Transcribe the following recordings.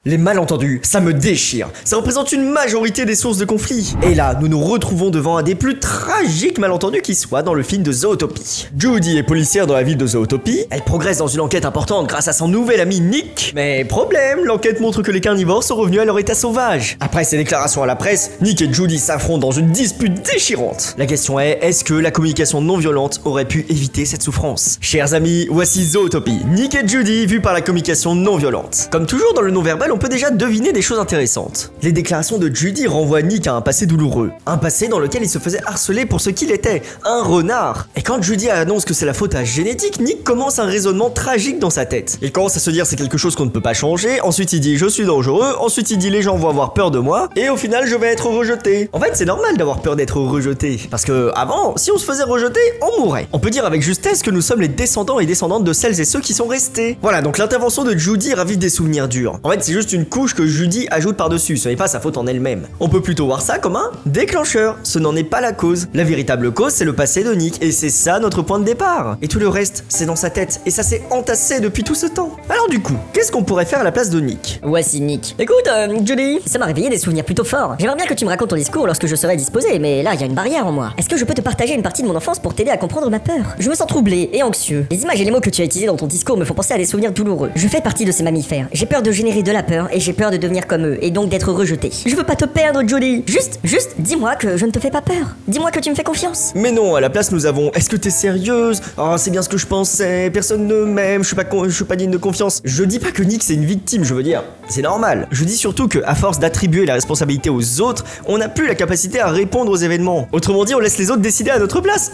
Les malentendus, ça me déchire. Ça représente une majorité des sources de conflits. Et là, nous nous retrouvons devant un des plus tragiques malentendus qui soit dans le film de Zootopie. Judy est policière dans la ville de Zootopie. Elle progresse dans une enquête importante grâce à son nouvel ami Nick. Mais problème, l'enquête montre que les carnivores sont revenus à leur état sauvage. Après ces déclarations à la presse, Nick et Judy s'affrontent dans une dispute déchirante. La question est que la communication non violente aurait pu éviter cette souffrance? Chers amis, voici Zootopie. Nick et Judy vus par la communication non violente. Comme toujours dans le non-verbal, on peut déjà deviner des choses intéressantes. Les déclarations de Judy renvoient Nick à un passé douloureux. Un passé dans lequel il se faisait harceler pour ce qu'il était, un renard. Et quand Judy annonce que c'est la faute à génétique, Nick commence un raisonnement tragique dans sa tête. Il commence à se dire c'est quelque chose qu'on ne peut pas changer, ensuite il dit je suis dangereux, ensuite il dit les gens vont avoir peur de moi, et au final je vais être rejeté. En fait c'est normal d'avoir peur d'être rejeté, parce que avant, si on se faisait rejeter, on mourrait. On peut dire avec justesse que nous sommes les descendants et descendantes de celles et ceux qui sont restés. Voilà, donc l'intervention de Judy ravive des souvenirs durs. En fait c'est juste une couche que Judy ajoute par-dessus, ce n'est pas sa faute en elle-même. On peut plutôt voir ça comme un déclencheur, ce n'en est pas la cause. La véritable cause c'est le passé de Nick, et c'est ça notre point de départ. Et tout le reste, c'est dans sa tête, et ça s'est entassé depuis tout ce temps. Alors du coup, qu'est-ce qu'on pourrait faire à la place de Nick? Voici Nick. Écoute, Judy, ça m'a réveillé des souvenirs plutôt forts. J'aimerais bien que tu me racontes ton discours lorsque je serai disposé, mais là, il y a une barrière en moi. Est-ce que je peux te partager une partie de mon enfance pour t'aider à comprendre ma peur? Je me sens troublé et anxieux. Les images et les mots que tu as utilisés dans ton discours me font penser à des souvenirs douloureux. Je fais partie de ces mammifères. J'ai peur de générer de la peur, et j'ai peur de devenir comme eux, et donc d'être rejeté. Je veux pas te perdre, Judy. Juste, dis-moi que je ne te fais pas peur. Dis-moi que tu me fais confiance. Mais non, à la place nous avons est-ce que t'es sérieuse? Oh, c'est bien ce que je pensais, personne ne m'aime, je suis pas digne de confiance. Je dis pas que Nick c'est une victime, je veux dire, c'est normal. Je dis surtout que à force d'attribuer la responsabilité aux autres, on n'a plus la capacité à répondre aux événements. Autrement dit, on laisse les autres décider à notre place.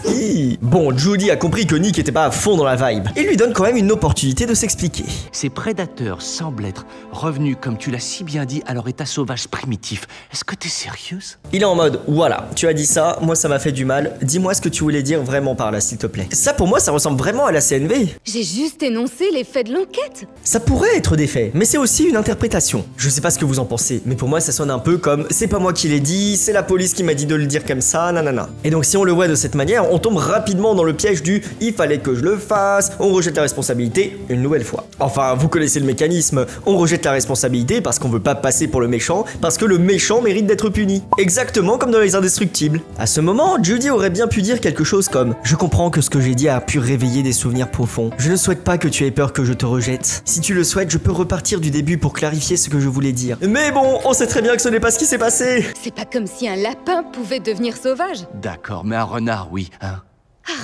Bon, Judy a compris que Nick était pas à fond dans la vibe. Il lui donne quand même une opportunité de s'expliquer. Ces prédateurs semblent être revenus, comme tu l'as si bien dit, à leur état sauvage primitif. Est-ce que t'es sérieuse? Il est en mode, voilà, tu as dit ça, moi ça m'a fait du mal, dis-moi ce que tu voulais dire vraiment par là, s'il te plaît. Ça pour moi, ça ressemble vraiment à la CNV. J'ai juste énoncé les faits de l'enquête. Ça pourrait être des faits, mais c'est aussi une interprétation. Je sais pas ce que vous en pensez, mais pour moi ça sonne un peu comme c'est pas moi qui l'ai dit, c'est la police qui m'a dit de le dire comme ça, nanana. Et donc si on le voit de cette manière, on tombe rapidement dans le piège du il fallait que je le fasse, on rejette la responsabilité une nouvelle fois. Enfin, vous connaissez le mécanisme, on rejette la responsabilité parce qu'on veut pas passer pour le méchant, parce que le méchant mérite d'être puni. Exactement comme dans Les Indestructibles. À ce moment, Judy aurait bien pu dire quelque chose comme je comprends que ce que j'ai dit a pu réveiller des souvenirs profonds. Je ne souhaite pas que tu aies peur que je te rejette. Si tu le souhaites, je peux repartir du début pour clarifier ce que je voulais dire. Mais bon, on sait très bien que ce n'est pas ce qui s'est passé. C'est pas comme si un lapin pouvait devenir sauvage. D'accord, mais un renard, oui, hein?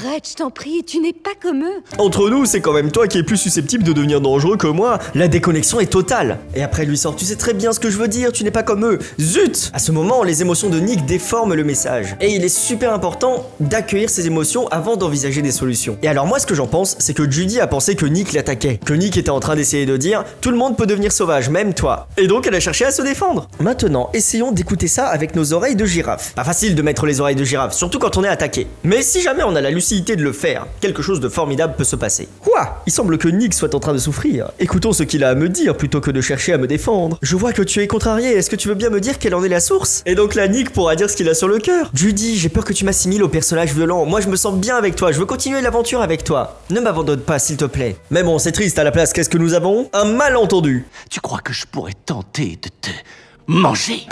Arrête, je t'en prie, tu n'es pas comme eux. Entre nous, c'est quand même toi qui es plus susceptible de devenir dangereux que moi. La déconnexion est totale. Et après, lui sort, tu sais très bien ce que je veux dire, tu n'es pas comme eux. Zut! À ce moment, les émotions de Nick déforment le message. Et il est super important d'accueillir ces émotions avant d'envisager des solutions. Et alors moi, ce que j'en pense, c'est que Judy a pensé que Nick l'attaquait. Que Nick était en train d'essayer de dire, tout le monde peut devenir sauvage, même toi. Et donc, elle a cherché à se défendre. Maintenant, essayons d'écouter ça avec nos oreilles de girafe. Pas facile de mettre les oreilles de girafe, surtout quand on est attaqué. Mais si jamais on a la lucidité de le faire, quelque chose de formidable peut se passer. Quoi? Il semble que Nick soit en train de souffrir. Écoutons ce qu'il a à me dire plutôt que de chercher à me défendre. Je vois que tu es contrarié, est-ce que tu veux bien me dire quelle en est la source? Et donc là, Nick pourra dire ce qu'il a sur le cœur. Judy, j'ai peur que tu m'assimiles au personnage violent. Moi, je me sens bien avec toi, je veux continuer l'aventure avec toi. Ne m'abandonne pas, s'il te plaît. Mais bon, c'est triste, à la place, qu'est-ce que nous avons? Un malentendu. Tu crois que je pourrais tenter de te manger?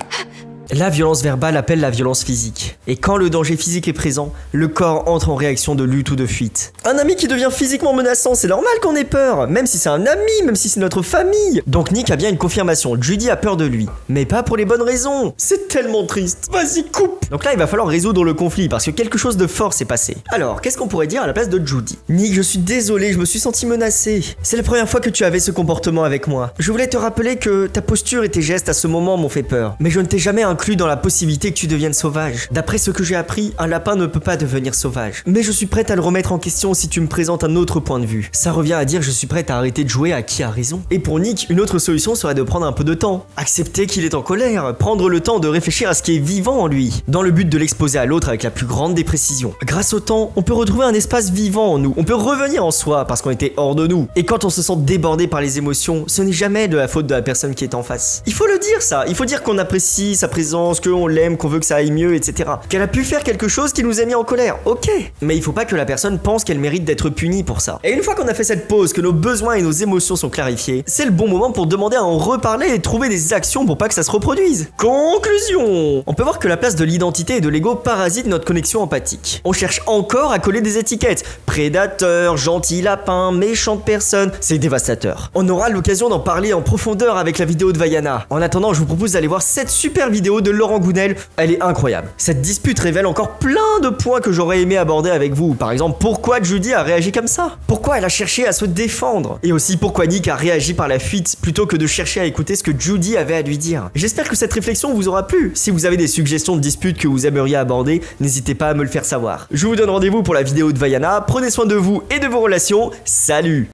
La violence verbale appelle la violence physique. Et quand le danger physique est présent, le corps entre en réaction de lutte ou de fuite. Un ami qui devient physiquement menaçant, c'est normal qu'on ait peur, même si c'est un ami, même si c'est notre famille. Donc Nick a bien une confirmation, Judy a peur de lui, mais pas pour les bonnes raisons. C'est tellement triste. Vas-y, coupe. Donc là, il va falloir résoudre le conflit, parce que quelque chose de fort s'est passé. Alors, qu'est-ce qu'on pourrait dire à la place de Judy? Nick, je suis désolé, je me suis senti menacé. C'est la première fois que tu avais ce comportement avec moi. Je voulais te rappeler que ta posture et tes gestes à ce moment m'ont fait peur, mais je ne t'ai jamais inclus dans la possibilité que tu deviennes sauvage. D'après ce que j'ai appris, un lapin ne peut pas devenir sauvage. Mais je suis prête à le remettre en question si tu me présentes un autre point de vue. Ça revient à dire je suis prête à arrêter de jouer à qui a raison. Et pour Nick, une autre solution serait de prendre un peu de temps. Accepter qu'il est en colère, prendre le temps de réfléchir à ce qui est vivant en lui, dans le but de l'exposer à l'autre avec la plus grande des précisions. Grâce au temps, on peut retrouver un espace vivant en nous, on peut revenir en soi parce qu'on était hors de nous. Et quand on se sent débordé par les émotions, ce n'est jamais de la faute de la personne qui est en face. Il faut le dire ça, il faut dire qu'on apprécie sa présence présence, qu'on l'aime, qu'on veut que ça aille mieux, etc. Qu'elle a pu faire quelque chose qui nous a mis en colère, ok. Mais il faut pas que la personne pense qu'elle mérite d'être punie pour ça. Et une fois qu'on a fait cette pause, que nos besoins et nos émotions sont clarifiés, c'est le bon moment pour demander à en reparler et trouver des actions pour pas que ça se reproduise. Conclusion. On peut voir que la place de l'identité et de l'ego parasite notre connexion empathique. On cherche encore à coller des étiquettes. Prédateur, gentil lapin, méchante personne, c'est dévastateur. On aura l'occasion d'en parler en profondeur avec la vidéo de Vaiana. En attendant, je vous propose d'aller voir cette super vidéo de Laurent Gounel, elle est incroyable. Cette dispute révèle encore plein de points que j'aurais aimé aborder avec vous. Par exemple, pourquoi Judy a réagi comme ça? Pourquoi elle a cherché à se défendre? Et aussi pourquoi Nick a réagi par la fuite plutôt que de chercher à écouter ce que Judy avait à lui dire. J'espère que cette réflexion vous aura plu. Si vous avez des suggestions de disputes que vous aimeriez aborder, n'hésitez pas à me le faire savoir. Je vous donne rendez-vous pour la vidéo de Vaiana. Prenez soin de vous et de vos relations. Salut!